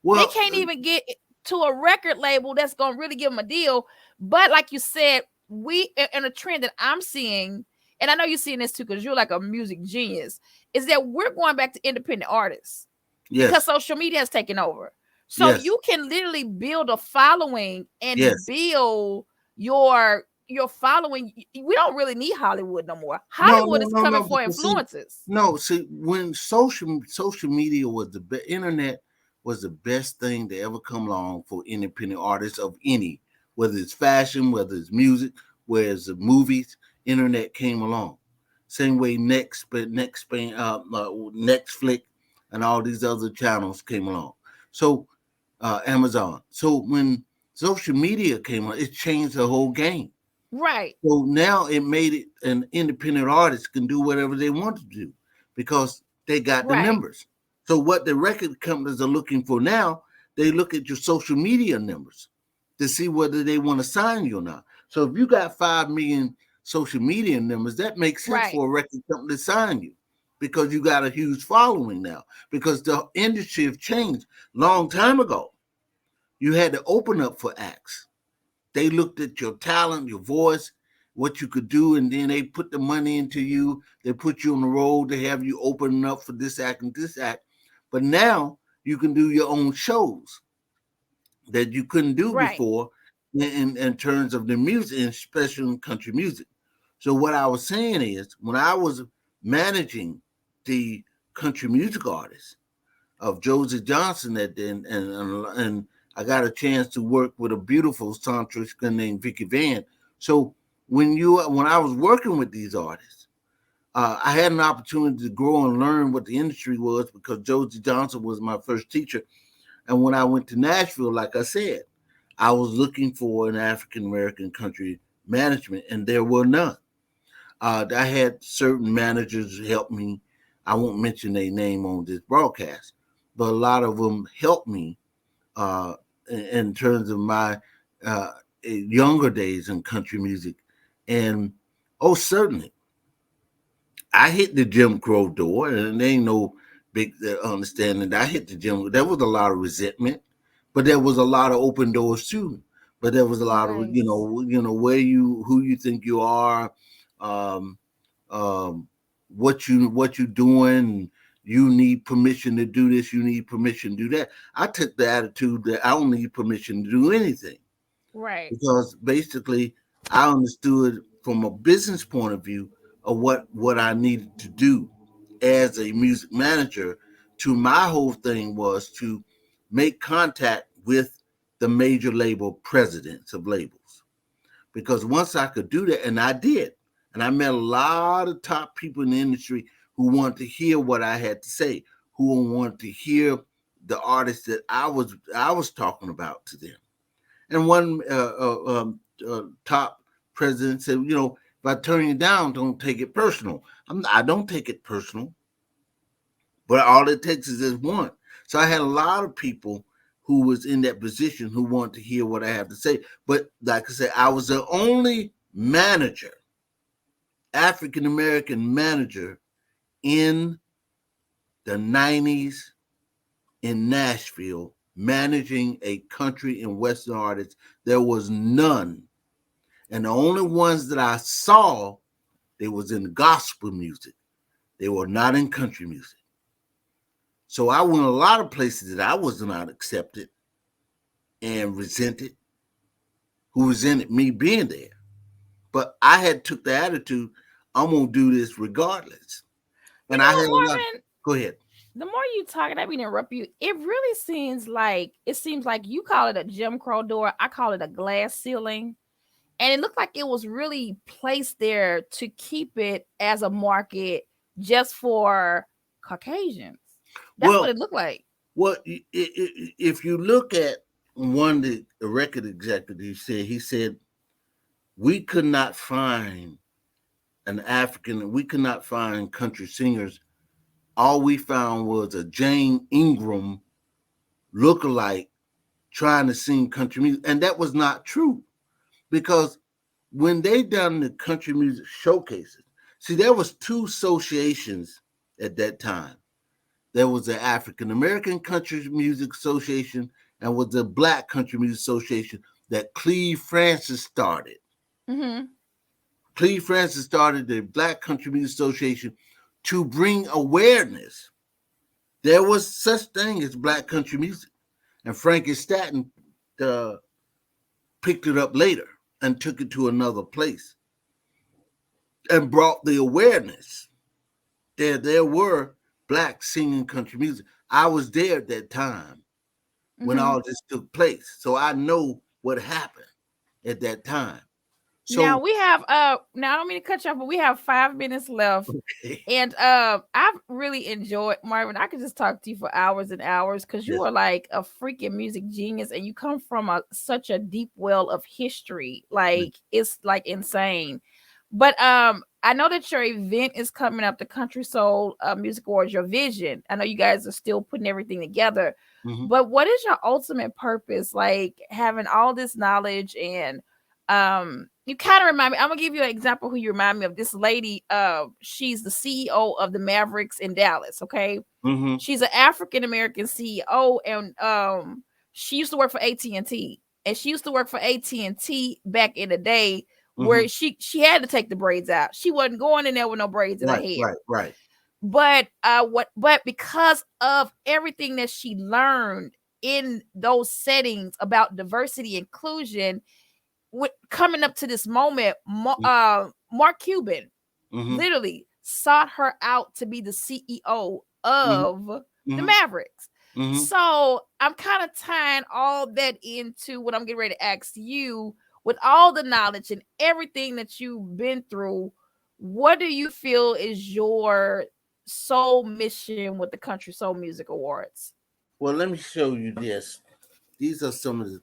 Well, can't even get to a record label that's gonna really give them a deal. But like you said, we, and a trend that I'm seeing, and I know you're seeing this too because you're like a music genius, is that we're going back to independent artists because yes, social media has taken over. So yes, you can literally build a following and yes. build your following. We don't really need Hollywood no more. No, Hollywood no, is no, coming no. for Because see, influences. no, see, when social media was internet was the best thing to ever come along for independent artists of any, whether it's fashion, whether it's music, whether it's the movies. Internet came along. Same way Netflix, and all these other channels came along. So Amazon. So when social media came on, it changed the whole game. Right. So now it made it an independent artist can do whatever they want to do because they got the Right. numbers. So what the record companies are looking for now, they look at your social media numbers to see whether they want to sign you or not. So if you got 5 million social media numbers, that makes sense Right. for a record company to sign you because you got a huge following now because the industry have changed. Long time ago, you had to open up for acts. They looked at your talent, your voice, what you could do, and then they put the money into you. They put you on the road. They have you opening up for this act and this act. But now you can do your own shows that you couldn't do Right. before in terms of the music, and especially in country music. So what I was saying is, when I was managing the country music artists of Josie Johnson, and I got a chance to work with a beautiful songstress named Vicky Van. So when I was working with these artists, I had an opportunity to grow and learn what the industry was because Josie Johnson was my first teacher. And when I went to Nashville, like I said, I was looking for an African American country management, and there were none. I had certain managers help me. I won't mention their name on this broadcast, but a lot of them helped me uh, in terms of my uh, younger days in country music. And oh, certainly, I hit the Jim Crow door, and there ain't no big understanding. I hit the Jim. There was a lot of resentment, but there was a lot of open doors too. But there was a lot of Nice. who you think you are, um, um, what you doing. You need permission to do this. You need permission to do that. I took the attitude that I don't need permission to do anything Right. because basically I understood from a business point of view of what I needed to do as a music manager. To my whole thing was to make contact with the major label presidents of labels because once I could do that, and I did, and I met a lot of top people in the industry who wanted to hear what I had to say, who wanted to hear the artists that I was talking about to them. And one top president said, if I turn you down, don't take it personal. I don't take it personal, but all it takes is this one. So I had a lot of people who was in that position who wanted to hear what I have to say. But like I said, I was the only manager, African American manager in the 90s in Nashville managing a country and Western artist. There was none. And the only ones that I saw, they was in gospel music. They were not in country music. So I went a lot of places that I was not accepted and resented, who resented me being there. But I had took the attitude, I'm gonna do this regardless. You And I had know a what, lot. Marvin? Go ahead. The more you talk, and I mean interrupt you, it seems like you call it a Jim Crow door. I call it a glass ceiling. And it looked like it was really placed there to keep it as a market just for Caucasians. That's what Well, it looked like. if you look at one the record executive said, he said we could not find we could not find country singers. All we found was a Jane Ingram lookalike trying to sing country music. And that was not true because when they done the country music showcases, see, there was two associations at that time. There was the African American Country Music Association and was the Black Country Music Association that Cleve Francis started. Mm-hmm. Cleve Francis started the Black Country Music Association to bring awareness. There was such thing as Black country music, and Frankie Stanton uh, picked it up later and took it to another place and brought the awareness. There were Blacks singing country music. I was there at that time. when Mm-hmm. all this took place. So I know what happened at that time. Now So we have now I don't mean to cut you off, but we have 5 minutes left. And I've really enjoyed Marvin. I could just talk to you for hours and hours because you yes. are like a freaking music genius and you come from such a deep well of history. Like it's like insane. But I know that your event is coming up, the Country Soul Music Awards, your vision. I know you guys are still putting everything together. Mhm. But what is your ultimate purpose? Like having all this knowledge and you kind of remind me. I'm gonna give you an example who you remind me of. This lady, she's the CEO of the Mavericks in Dallas. Okay, Mhm. she's an African American CEO, and she used to work for AT&T, and she used to work for AT&T back in the day where Mhm. she had to take the braids out. She wasn't going in there with no braids in her Right, hair. right, right. But but because of everything that she learned in those settings about diversity inclusion, with coming up to this moment, Mark Cuban Mhm. literally sought her out to be the CEO Mhm. of the Mhm. Mavericks. Mhm. So I'm kind of tying all that into what I'm getting ready to ask you with all the knowledge and everything that you've been through. What do you feel is your sole mission with the Country Soul Music Awards? Well, let me show you this. These are some of the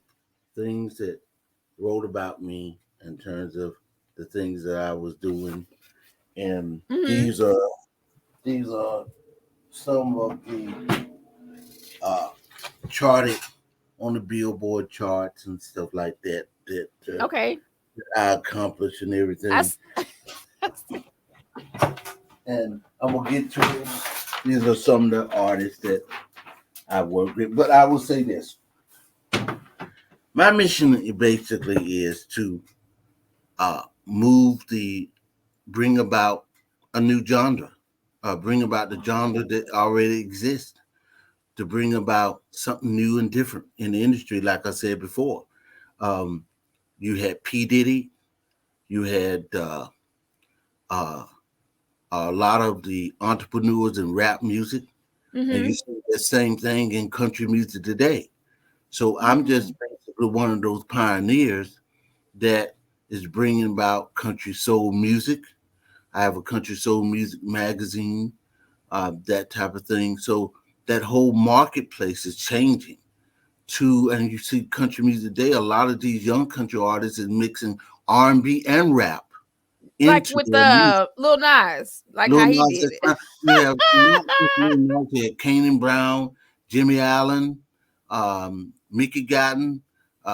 things that wrote about me in terms of the things that I was doing, and Mm-hmm. these are some of the uh, charted on the Billboard charts and stuff like that Okay. I accomplished and everything. I And I'm gonna get to it. These are some of the artists that I work with. But I will say this: my mission basically is to move the bring about a new genre, bring about the genre that already exists, to bring about something new and different in the industry. Like I said before, um, you had P Diddy, you had uh, a lot of the entrepreneurs in rap music, and you mm-hmm. see the same thing in country music today. So I'm just Mm. basically one of those pioneers that is bringing about country soul music. I have a country soul music magazine, that type of thing. So that whole marketplace is changing to, and you see country music today. A lot of these young country artists is mixing R&B and rap Like into with their music. the Lil Nas, like Lil how he Nas did X, it. you have not just Lil Nas, you had Kanan Brown, Jimmy Allen, Mickey Gotton,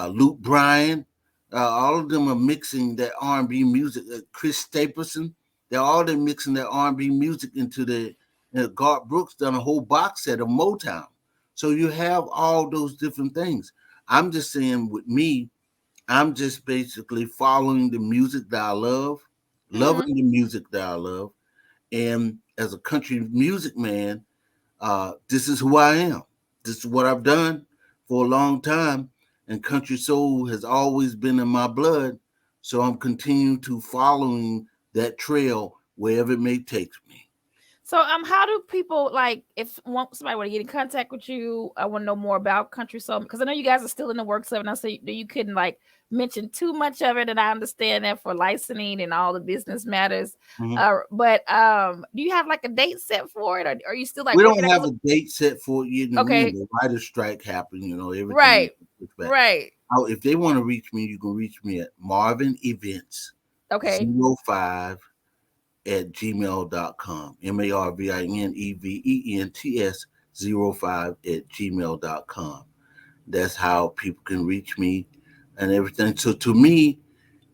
Luke Bryan. All of them are mixing that R&B music. Chris Stapleton, they're mixing their R&B music into the. Garth Brooks done a whole box set of Motown. So you have all those different things. I'm just saying with me, I'm just basically following the music that I love, Hmm. loving the music that I love, and as a country music man, this is who I am. This is what I've done for a long time. And country soul has always been in my blood. So I'm continuing to following that trail wherever it may take me. So how do people like if somebody want to get in contact with you? I want to know more about Country Soul because I know you guys are still in the works of it. And I say that you couldn't like mention too much of it, and I understand that for licensing and all the business matters. Mhm. But do you have like a date set for it, or are you still like We working don't at have a date set for it yet. okay, The writer's strike happened, everything right, is pushed back. right, If they want to reach me, you can reach me at Marvin Events okay. 05 at gmail.com. MARVINEVENTS 05 That's how people can reach me and everything. So to me,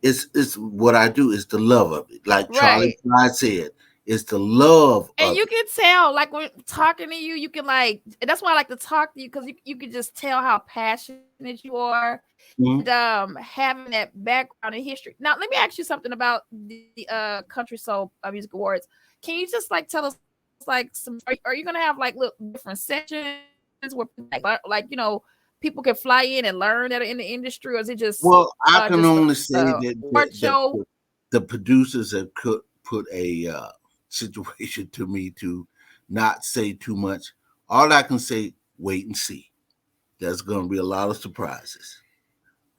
it's what I do, it's the love of it. Like Charlie Right. Pride said, it's the love And of you it. can tell, like when talking to you, you can like, and that's why I like to talk to you because you can just tell how passionate you are and Mhm. having that background in history. Now, let me ask you something about the Country Soul Music Awards. Can you just like tell us like some? Are you gonna have like little different sections where people can fly in and learn that are in the industry, or is it Well, I can just only a say that award that, that show? the producers have put a situation to me to not say too much. All I can say, wait and see. There's going to be a lot of surprises.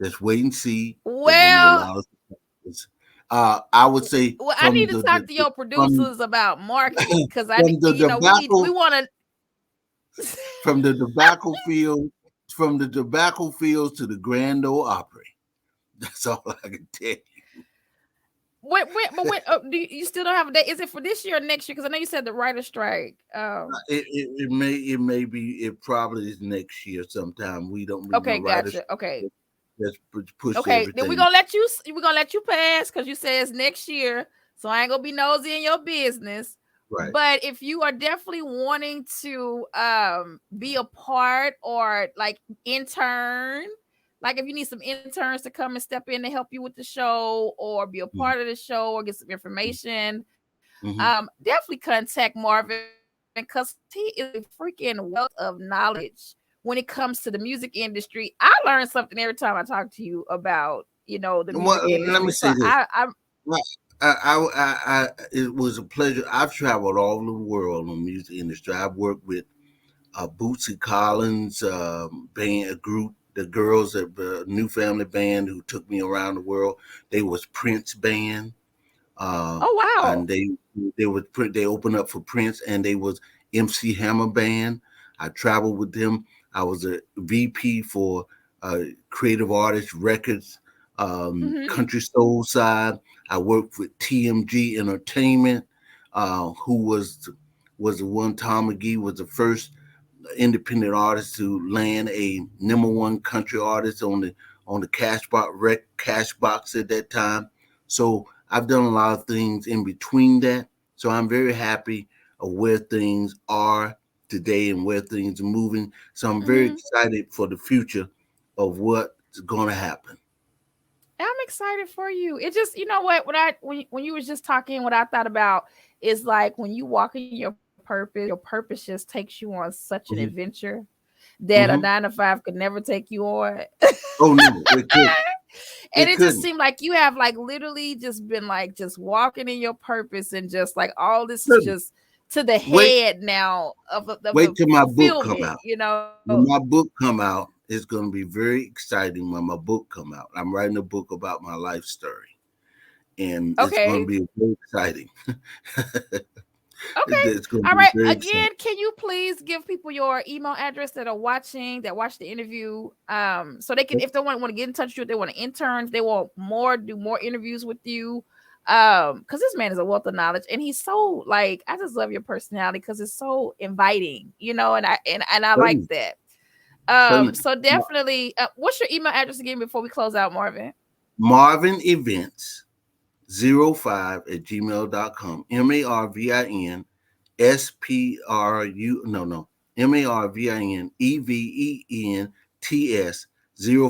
Just wait and see. There's going to be a Well, lot of surprises. I would say well, I need to talk to your from producers about marketing because I, from the we tobacco want to. from the tobacco field from the tobacco fields to the Grand Ole Opry. That's all I can tell you. Wait, you still don't have a date? Is it for this year or next year? Because I know you said the writer strike. It may be it probably is next year sometime. We don't be no Okay, writers. gotcha. Okay, Just push okay. Then everything. we're gonna let you pass because you said it's next year. So I ain't gonna be nosy in your business. Right. But if you are definitely wanting to be a part or like intern, like if you need some interns to come and step in to help you with the show or be a Mm-hmm. part of the show or get some information, Mm-hmm. definitely contact Marvin because he is a freaking wealth of knowledge when it comes to the music industry. I learn something every time I talk to you about, the music Well, let me industry. say So this. I'm Well, it was a pleasure. I've traveled all over the world in the music industry. I've worked with Bootsy Collins band group, the girls at the New Family Band who took me around the world. They was Prince band, uh, oh wow. and they opened up for Prince, and they was MC Hammer band. I traveled with them. I was a VP for Creative Artists Records, Hmm. Country Soul side. I worked with TMG Entertainment, who was the one. Tom McGee was the first independent artist to land a number one country artist on the cash box at that time. So I've done a lot of things in between that. So I'm very happy of where things are today and where things are moving. So I'm very Hmm. excited for the future of what's going to happen. I'm excited for you. It just, you know what, when you was just talking, what I thought about is like when you walk in your purpose just takes you on such an Mm-hmm. adventure that a Mm-hmm. 9 to 5 could never take you on. Oh no, it couldn't. And It it just couldn't. seemed like you have like literally just been like just walking in your purpose and just like all this is Couldn't. just to the Wait, head now of wait the till my book come fulfillment, out. When my book come out, it's going to be very exciting when my book come out. I'm writing a book about my life story, and it's Okay. going to be very exciting. Okay. It's going to All be right. very exciting. Again, can you please give people your email address that are watching, that watch the interview? So they can, if they want to get in touch with you, if they want to intern, if they want do more interviews with you. Because this man is a wealth of knowledge and he's so like, I just love your personality because it's so inviting, and I like Certainly, that. certainly. So definitely what's your email address again before we close out, Marvin? Marvin Events 05 at gmail.com. Marvin SPRU, no, MarvinEvents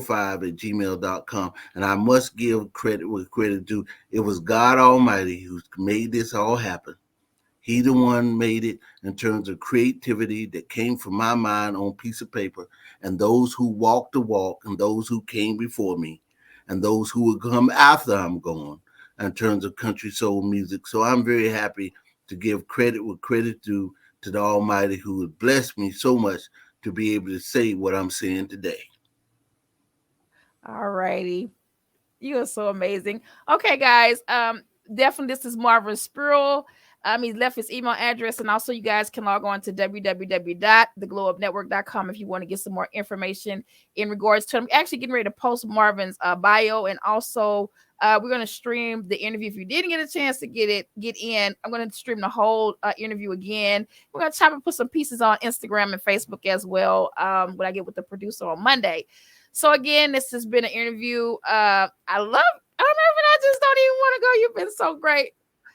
05 at gmail.com. And I must give credit where credit due. It was God Almighty who made this all happen. He the one made it in terms of creativity that came from my mind on piece of paper, and those who walked the walk, and those who came before me, and those who will come after I'm gone in terms of country soul music. So I'm very happy to give credit where credit due to the Almighty who has blessed me so much to be able to say what I'm saying today. All righty. You are so amazing. Okay, guys. Definitely this is Marvin Spruill. He left his email address, and also you guys can log on to www.theglowupnetwork.com if you want to get some more information in regards to him. Actually, getting ready to post Marvin's bio, and also we're going to stream the interview. If you didn't get a chance to get in, I'm going to stream the whole interview again. We're going to try to put some pieces on Instagram and Facebook as well when I get with the producer on Monday. So again, this has been an interview. I love. I don't know, I just don't even want to go. You've been so great,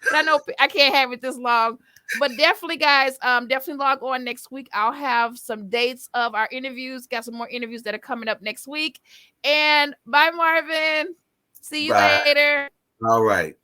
but I know I can't have it this long. But definitely, guys, definitely log on next week. I'll have some dates of our interviews. Got some more interviews that are coming up next week. And bye, Marvin. See you Bye. later. All right.